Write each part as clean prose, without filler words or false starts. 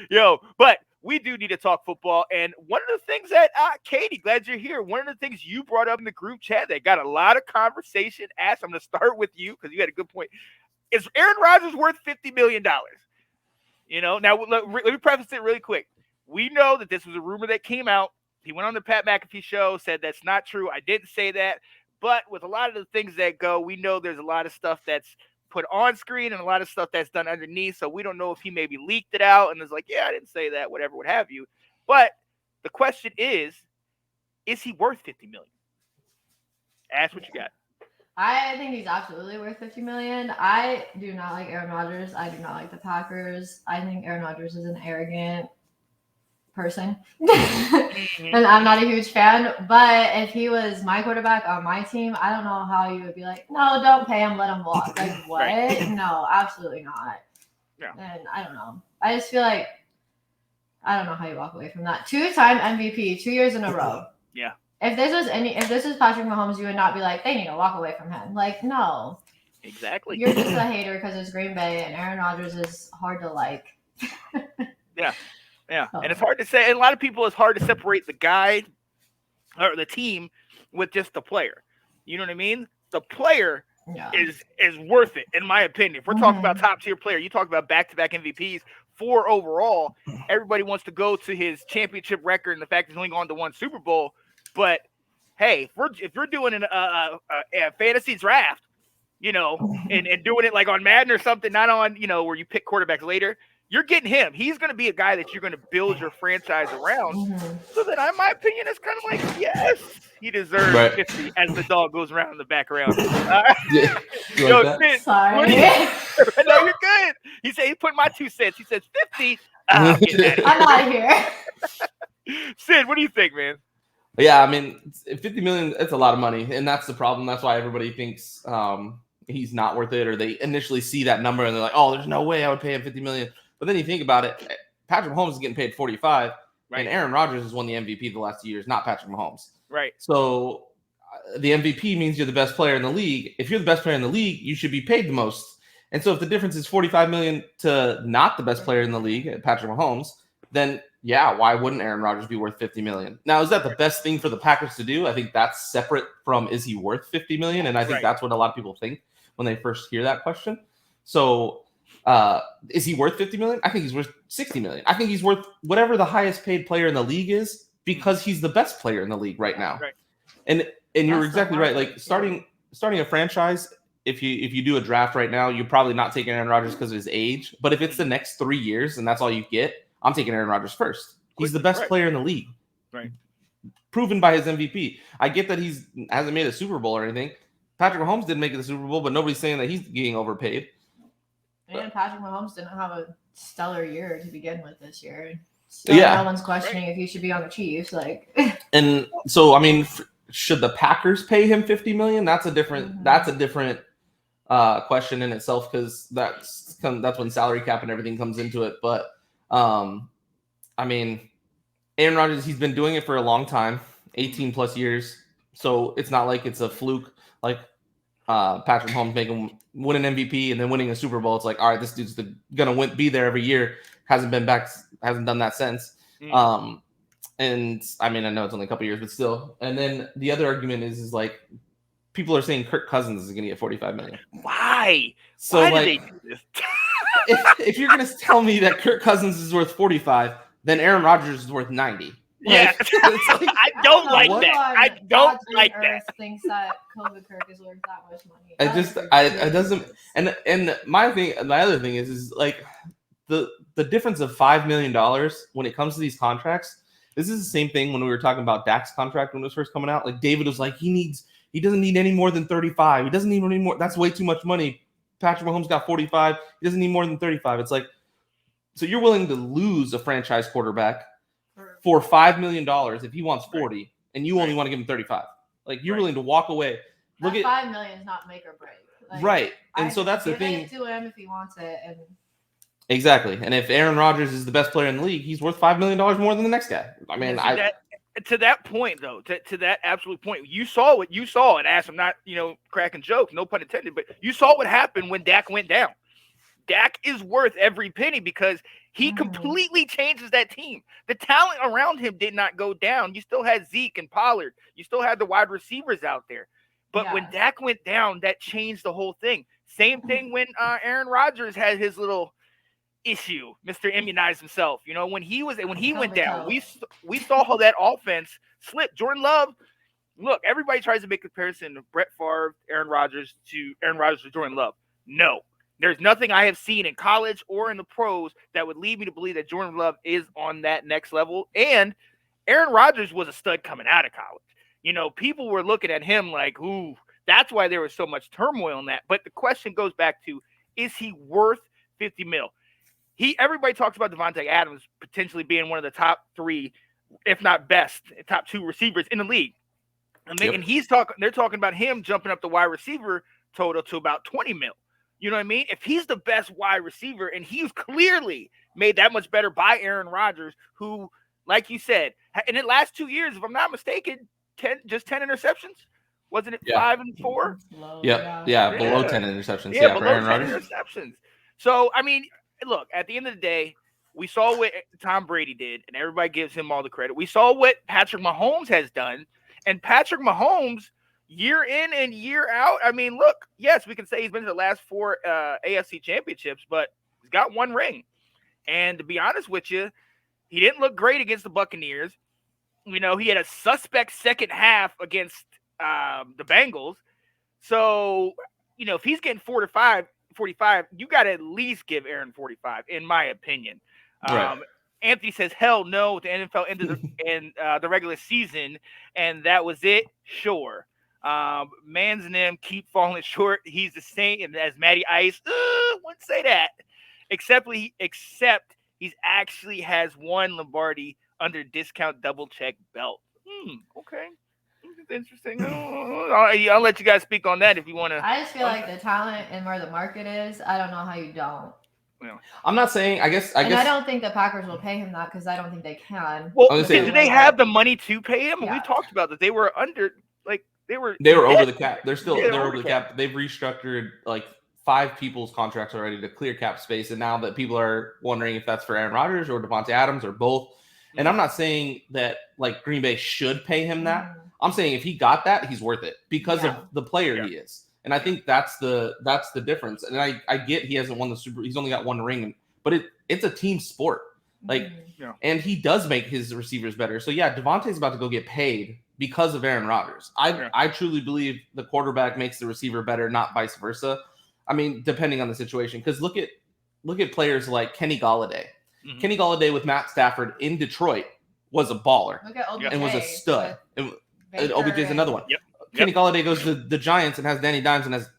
But we do need to talk football. And one of the things that, Katie, glad you're here. One of the things you brought up in the group chat that got a lot of conversation. Ash, I'm going to start with you because you had a good point. Is Aaron Rodgers worth $50 million? Now let me preface it really quick. We know that this was a rumor that came out. He went on the Pat McAfee show, said that's not true. I didn't say that. But with a lot of the things that go, we know there's a lot of stuff that's put on screen and a lot of stuff that's done underneath. So we don't know if he maybe leaked it out and is like, yeah, I didn't say that, whatever, what have you. But the question is he worth $50 million? Ask what you got. I think he's absolutely worth $50 million. I do not like Aaron Rodgers. I do not like the Packers. I think Aaron Rodgers is an arrogant person. And I'm not a huge fan. But if he was my quarterback on my team, I don't know how you would be like, no, don't pay him, let him walk. Like, what? Right. No, absolutely not. Yeah. And I don't know. I just feel like I don't know how you walk away from that. 2-time MVP, 2 years in a row. Yeah. If this was Patrick Mahomes, you would not be like, they need to walk away from him. Like, no. Exactly. You're just a hater because it's Green Bay and Aaron Rodgers is hard to like. Yeah. Yeah. Oh. And it's hard to say. And a lot of people, it's hard to separate the guy or the team with just the player. You know what I mean? The player is worth it, in my opinion. If we're talking about top tier player, you talk about back-to-back MVPs, 4 overall. Everybody wants to go to his championship record and the fact he's only gone to 1 Super Bowl. But hey, if you're doing a fantasy draft, and doing it like on Madden or something, not on, where you pick quarterbacks later, you're getting him. He's going to be a guy that you're going to build your franchise around. So then, in my opinion, it's kind of like, yes, he deserves 50 as the dog goes around in the background. Sid, sorry. No, you're good. He said, he put my 2 cents. He says 50. I'm getting out of here. I'm out of here. Sid, what do you think, man? Yeah, I mean, 50 million, it's a lot of money. And that's the problem. That's why everybody thinks he's not worth it, or they initially see that number and they're like, oh, there's no way I would pay him 50 million. But then you think about it, Patrick Mahomes is getting paid 45, right, and Aaron Rodgers has won the MVP the last 2 years, not Patrick Mahomes. Right. So the MVP means you're the best player in the league. If you're the best player in the league, you should be paid the most. And so if the difference is 45 million to not the best player in the league, Patrick Mahomes, then yeah, why wouldn't Aaron Rodgers be worth 50 million? Now, is that the best thing for the Packers to do? I think that's separate from, is he worth 50 million? And I think that's what a lot of people think when they first hear that question. So is he worth 50 million? I think he's worth 60 million. I think he's worth whatever the highest paid player in the league is, because he's the best player in the league right now. Right. And you're exactly right. Like starting a franchise, if you do a draft right now, you're probably not taking Aaron Rodgers because of his age. But if it's the next 3 years and that's all you get, I'm taking Aaron Rodgers first. He's the best player in the league. Right. Proven by his MVP. I get that hasn't made a Super Bowl or anything. Patrick Mahomes didn't make it to the Super Bowl, but nobody's saying that he's getting overpaid. And Patrick Mahomes didn't have a stellar year to begin with this year. So no one's questioning if he should be on the Chiefs. And so, I mean, should the Packers pay him $50 million? That's a different question in itself, because that's when salary cap and everything comes into it. But I mean, Aaron Rodgers, he's been doing it for a long time, 18 plus years. So it's not like it's a fluke like Patrick Mahomes win an MVP and then winning a Super Bowl. It's like, all right, this dude's gonna be there every year. Hasn't been back, hasn't done that since. And I mean, I know it's only a couple years, but still. And then the other argument is like, people are saying Kirk Cousins is gonna get 45 million. Why? So Why like, did they do this? if you're gonna tell me that Kirk Cousins is worth 45, then Aaron Rodgers is worth 90. Yeah, I don't like that. I don't like that. Thinks that Kobe Kirk is worth that much money. It doesn't. And my other thing is like the difference of $5 million when it comes to these contracts. This is the same thing when we were talking about Dak's contract when it was first coming out. Like David was like, he doesn't need any more than 35. He doesn't need any more. That's way too much money. Patrick Mahomes got 45. He doesn't need more than 35. It's like, so you're willing to lose a franchise quarterback for $5 million if he wants 40, and you only want to give him 35. Like, you're willing to walk away. Look at $5 million is not make or break. Like, right, and so that's the thing. Give it to him if he wants it, and exactly. And if Aaron Rodgers is the best player in the league, he's worth $5 million more than the next guy. I mean, to that point though, to that absolute point, you saw what you saw, and Ash, I'm not cracking jokes, no pun intended, but you saw what happened when Dak went down. Dak is worth every penny because He completely changes that team. The talent around him did not go down. You still had Zeke and Pollard. You still had the wide receivers out there. But when Dak went down, that changed the whole thing. Same thing when Aaron Rodgers had his little issue. Mr. Immunized himself. When he went down, we saw how that offense slipped. Jordan Love. Look, everybody tries to make a comparison of Brett Favre, Aaron Rodgers to Jordan Love. No. There's nothing I have seen in college or in the pros that would lead me to believe that Jordan Love is on that next level. And Aaron Rodgers was a stud coming out of college. People were looking at him like, ooh, that's why there was so much turmoil in that. But the question goes back to, is he worth $50 million? Everybody talks about Devontae Adams potentially being one of the top 3, if not best, top 2 receivers in the league. And they're talking about him jumping up the wide receiver total to about $20 million. You know what I mean? If he's the best wide receiver, and he's clearly made that much better by Aaron Rodgers, who, like you said, in the last 2 years, if I'm not mistaken, 10 interceptions. Wasn't it 5 and 4? Below 10 interceptions. Yeah, for below Aaron 10 Rodgers. interceptions. So, I mean, look, at the end of the day, we saw what Tom Brady did, and everybody gives him all the credit. We saw what Patrick Mahomes has done, and Patrick Mahomes, year in and year out, I mean, look, yes, we can say he's been to the last 4 AFC championships, but he's got 1 ring. And to be honest with you, he didn't look great against the Buccaneers. He had a suspect second half against the Bengals. So, if he's getting 45, you got to at least give Aaron 45, in my opinion. Right. Anthony says, hell no, the NFL ended the regular season, and that was it. Sure. Mans and them keep falling short. He's the same as Matty Ice. Wouldn't say that. Except he's actually has 1 Lombardi under discount double check belt. Okay. Interesting. I'll let you guys speak on that if you want to. I just feel like the talent and where the market is, I don't know how you don't. I'm not saying. I guess. I don't think the Packers will pay him that because I don't think they can. Well, do they have the money to pay him? Yeah. We talked about that. They were under, they were over the cap. They're over the cap. They've restructured 5 people's contracts already to clear cap space, and now that people are wondering if that's for Aaron Rodgers or Devontae Adams or both. And I'm not saying that Green Bay should pay him that. I'm saying if he got that, he's worth it because of the player he is. And I think that's the difference. And I get he hasn't won the Super. He's only got 1 ring, but it's a team sport. And he does make his receivers better. So Devontae's about to go get paid because of Aaron Rodgers. I truly believe the quarterback makes the receiver better, not vice versa. I mean, depending on the situation. Because look at players like Kenny Golladay. Mm-hmm. Kenny Golladay with Matt Stafford in Detroit was a baller and was a stud. And OBJ's another one. Yep. Kenny Golladay goes to the Giants and has Danny Dimes and has,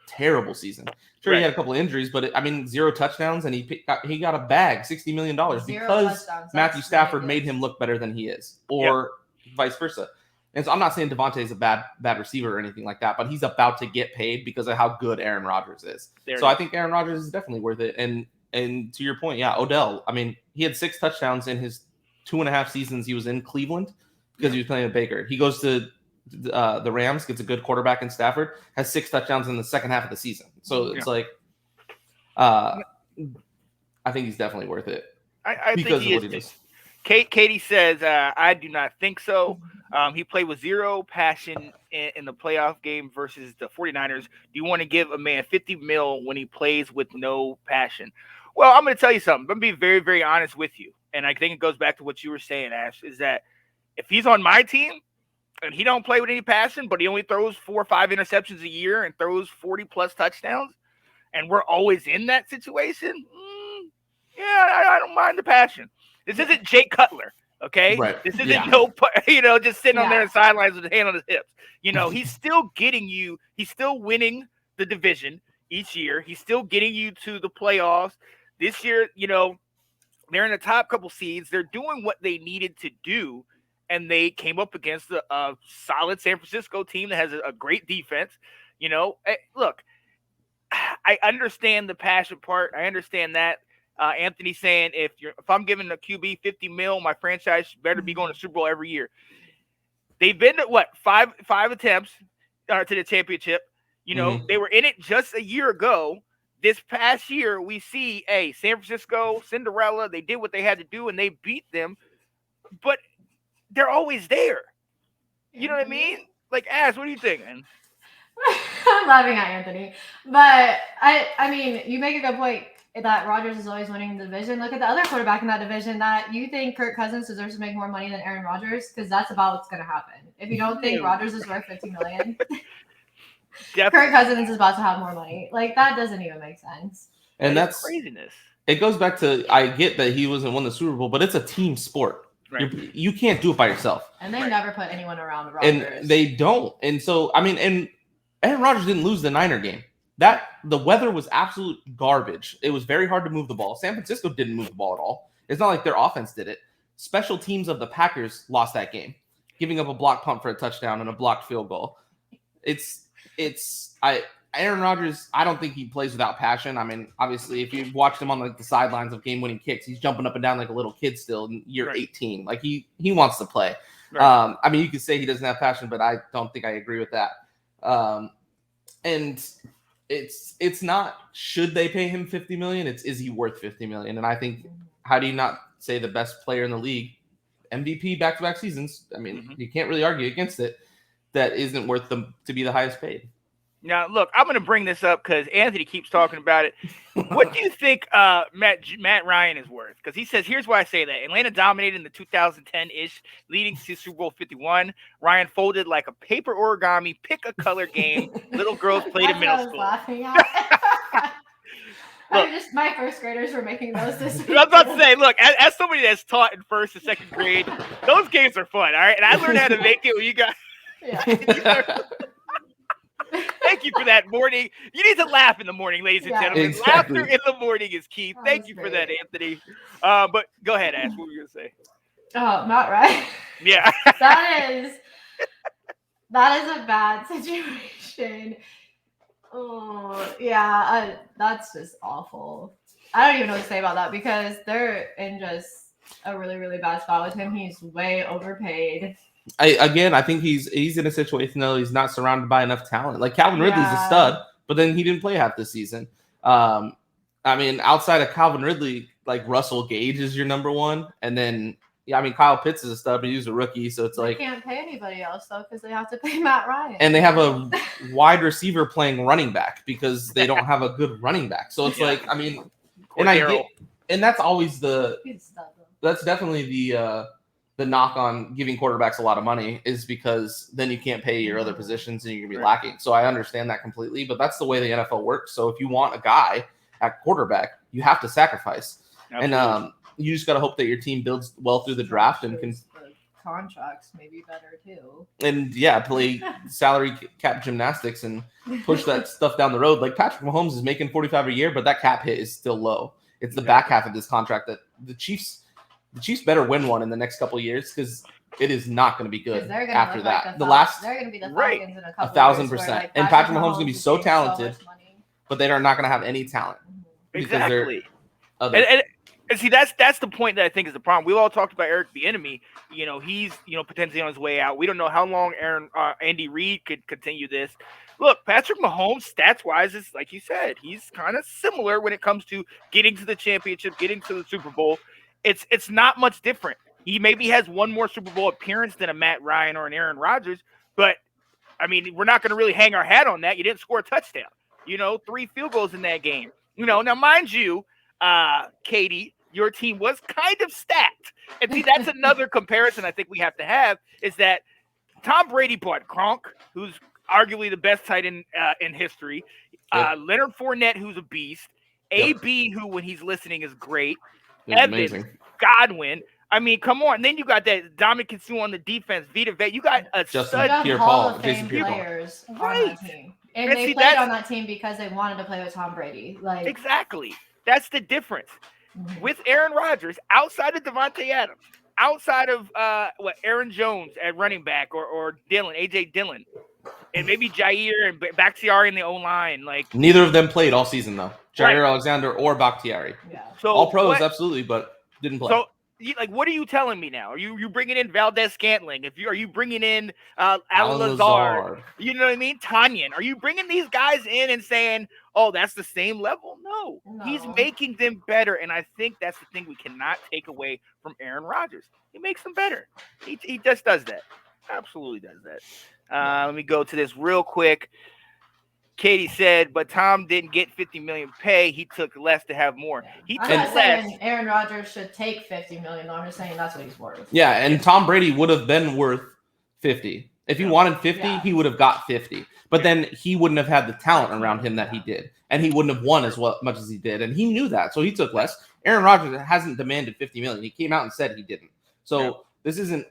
terrible season. Sure, he had a couple of injuries, but 0 touchdowns, and he got a bag, $60 million, because Matthew Stafford made him look better than he is, or vice versa. And so I'm not saying Devontae is a bad receiver or anything like that, but he's about to get paid because of how good Aaron Rodgers is. I think Aaron Rodgers is definitely worth it. And to your point, Odell, he had 6 touchdowns in his 2.5 seasons he was in Cleveland because he was playing with Baker. He goes to the Rams, gets a good quarterback in Stafford, has 6 touchdowns in the second half of the season. So it's I think he's definitely worth it. I think he is. Katie says, I do not think so. He played with 0 passion in the playoff game versus the 49ers. Do you want to give a man $50 million when he plays with no passion? Well, I'm going to tell you something. I'm going to be very, very honest with you. And I think it goes back to what you were saying, Ash, is that if he's on my team and he don't play with any passion, but he only throws 4 or 5 interceptions a year and throws 40-plus touchdowns, and we're always in that situation, I don't mind the passion. This isn't Jay Cutler, okay? Right. This isn't just sitting on there on the sidelines with his hand on his hips. He's still getting you. He's still winning the division each year. He's still getting you to the playoffs. This year, they're in the top couple seeds. They're doing what they needed to do, and they came up against a solid San Francisco team that has a great defense. Look, I understand the passion part. I understand that. Anthony saying if I'm giving a QB $50 million, my franchise better be going to Super Bowl every year. They've been to five attempts to the championship. They were in it just a year ago. this past year, we see, San Francisco, Cinderella, they did what they had to do and they beat them, but they're always there. You know what I mean? Like, what do you think, man? I'm laughing at Anthony, but I mean, you make a good point that Rodgers is always winning the division. Look at the other quarterback in that division that you think Kirk Cousins deserves to make more money than Aaron Rodgers, because that's about what's going to happen. If you don't think Rodgers is worth $50 million, Kirk Cousins is about to have more money. Like, that doesn't even make sense. And that's craziness. It goes back to, I get that he wasn't won the Super Bowl, but it's a team sport. Right. You can't do it by yourself. And they never put anyone around Rodgers. And they don't. And so, I mean, and Aaron Rodgers didn't lose the Niner game. The weather was absolute garbage. It was very hard to move the ball. San Francisco didn't move the ball at all. It's not like their offense did it. Special teams of the Packers lost that game, giving up a blocked punt for a touchdown and a blocked field goal. Aaron Rodgers, I don't think he plays without passion. I mean, obviously, if you've watched him on like the sidelines of game-winning kicks, he's jumping up and down like a little kid still in year 18. Like he wants to play. Right. I mean, you could say he doesn't have passion, but I don't think I agree with that. And it's not should they pay him $50 million? It's is he worth $50 million? And I think how do you not say the best player in the league, MVP back-to-back seasons? I mean, you can't really argue against it. That isn't worth them to be the highest paid. Now, look, I'm going to bring this up because Anthony keeps talking about it. What do you think Matt Ryan is worth? Because he says, here's why I say that. Atlanta dominated in the 2010-ish, leading to Super Bowl 51. Ryan folded like a paper origami, pick a color game. Little girls played in middle school. Laughing at. Look, my first graders were making those this week. I was about to say, look, as somebody that's taught in first and second grade, those games are fun, all right? And I learned how to make it when you got... Yeah. Thank you for that morning. You need to laugh in the morning, ladies and gentlemen. Exactly. Laughter in the morning is key. Thank you for that, Anthony. But go ahead, Ash. What were you going to say? Oh, not right. Yeah. That is a bad situation. Oh, yeah. That's just awful. I don't even know what to say about that because they're in just a really, really bad spot with him. He's way overpaid. I think he's in a situation though he's not surrounded by enough talent. Like Calvin Ridley's a stud, but then he didn't play half the season. I mean, outside of Calvin Ridley, like Russell Gage is your number one, and then Kyle Pitts is a stud, but he's a rookie, so it's like they can't pay anybody else though because they have to pay Matt Ryan. And they have a wide receiver playing running back because they don't have a good running back. So it's like, I mean, and that's always that's definitely the knock on giving quarterbacks a lot of money is because then you can't pay your other positions and you're going to be lacking. So I understand that completely, but that's the way the NFL works. So if you want a guy at quarterback, you have to sacrifice. Absolutely. And you just got to hope that your team builds well through the draft and can contracts maybe better too. And play salary cap gymnastics and push that stuff down the road. Like Patrick Mahomes is making $45 a year, but that cap hit is still low. It's the back half of this contract that the Chiefs better win one in the next couple of years because it is not going to be good after that. They're going to be the Falcons in a couple 1,000%. And Patrick Mahomes is going to be so talented, but they are not going to have any talent. Exactly. And see, that's the point that I think is the problem. We've all talked about Eric Bieniemy. He's potentially on his way out. We don't know how long Andy Reid could continue this. Look, Patrick Mahomes, stats-wise, is like you said, he's kind of similar when it comes to getting to the championship, getting to the Super Bowl. It's not much different. He maybe has one more Super Bowl appearance than a Matt Ryan or an Aaron Rodgers, but I mean, we're not going to really hang our hat on that. You didn't score a touchdown. 3 field goals in that game. Now mind you, Katie, your team was kind of stacked. And see, that's another comparison I think we have to have is that Tom Brady bought Gronk, who's arguably the best tight end in history. Leonard Fournette, who's a beast. AB, who when he's listening is great. Evans, amazing. Godwin. I mean, come on. And then you got that Dominic Sue on the defense. Vita Vea. You got a stud Hall of Fame players on that team. And they played on that team because they wanted to play with Tom Brady. Exactly. That's the difference. Mm-hmm. With Aaron Rodgers, outside of Devontae Adams, outside of Aaron Jones at running back or AJ Dillon, and maybe Jair and Bakhtiari in the O-line. Neither of them played all season, though. Jair Alexander or Bakhtiari. Yeah. So all pros, absolutely, but didn't play. Like, what are you telling me now? Are you bringing in Valdez-Scantling? Are you bringing in Alan Alan Lazard? Lazard. You know what I mean? Tanyan. Are you bringing these guys in and saying, "Oh, that's the same level"? No, he's making them better, and I think that's the thing we cannot take away from Aaron Rodgers. He makes them better. He just does that. Absolutely does that. Let me go to this real quick. Katie said, but Tom didn't get 50 million pay. He took less to have more. He I'm took not less. saying Aaron Rodgers should take 50 million. I'm just saying that's what he's worth. Yeah, and Tom Brady would have been worth 50. If he wanted 50, he would have got 50. But then he wouldn't have had the talent around him that he did. And he wouldn't have won as much as he did. And he knew that. So he took less. Aaron Rodgers hasn't demanded 50 million. He came out and said he didn't. So this isn't,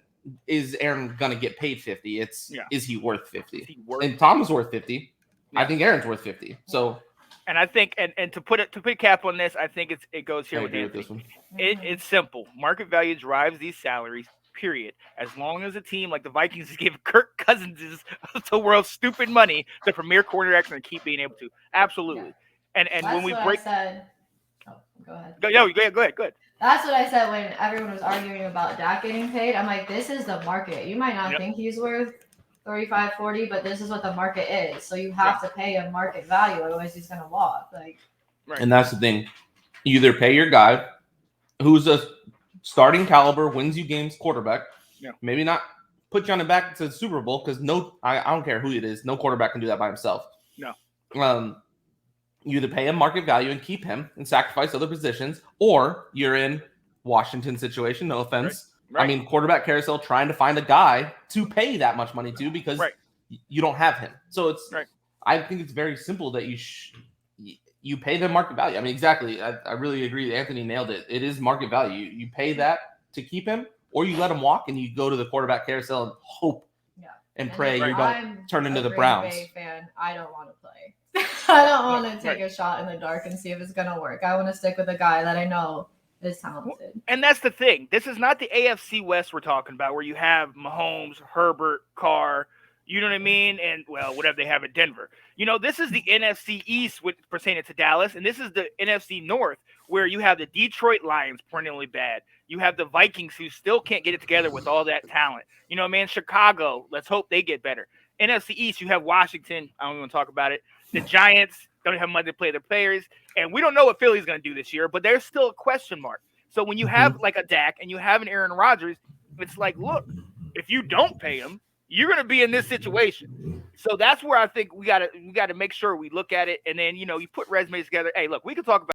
is Aaron going to get paid 50? It's, is he worth 50? And Tom is worth 50. I think Aaron's worth 50. So, and I think, and to put a cap on this, I think it goes here with Anthony. This one. It's simple. Market value drives these salaries. Period. As long as a team like the Vikings give Kirk Cousins the world's stupid money, the premier quarterbacks, and keep being able to. Absolutely. And that's when we break. Go ahead. Go ahead. That's what I said when everyone was arguing about Dak getting paid. I'm like, this is the market. You might not think he's worth 35, 40, but this is what the market is. So you have to pay a market value, otherwise he's gonna walk. And that's the thing. You either pay your guy who's a starting caliber, wins you games quarterback. Maybe not put you on the back to the Super Bowl, because I don't care who it is, no quarterback can do that by himself. No. You either pay him market value and keep him and sacrifice other positions, or you're in Washington situation, no offense. Right. I mean, quarterback carousel trying to find a guy to pay that much money to, because you don't have him. So it's, I think it's very simple that you pay them market value. I mean, exactly. I really agree. Anthony nailed it. It is market value. You pay that to keep him, or you let him walk and you go to the quarterback carousel and hope and pray you don't turn into the Browns. Bay fan, I don't want to play. I don't want to take a shot in the dark and see if it's going to work. I want to stick with a guy that I know is talented. And that's the thing. This is not the AFC West we're talking about, where you have Mahomes, Herbert, Carr, you know what I mean? And, well, whatever they have at Denver. You know, this is the NFC East pertaining to Dallas, and this is the NFC North, where you have the Detroit Lions perennially bad. You have the Vikings, who still can't get it together with all that talent. You know, man, Chicago, let's hope they get better. NFC East, you have Washington. I don't even want to talk about it. The Giants don't have money to play their players. And we don't know what Philly's going to do this year, but there's still a question mark. So when you have like a Dak and you have an Aaron Rodgers, it's like, look, if you don't pay him, you're going to be in this situation. So that's where I think we got to make sure we look at it. And then, you know, you put resumes together. Hey, look, we can talk about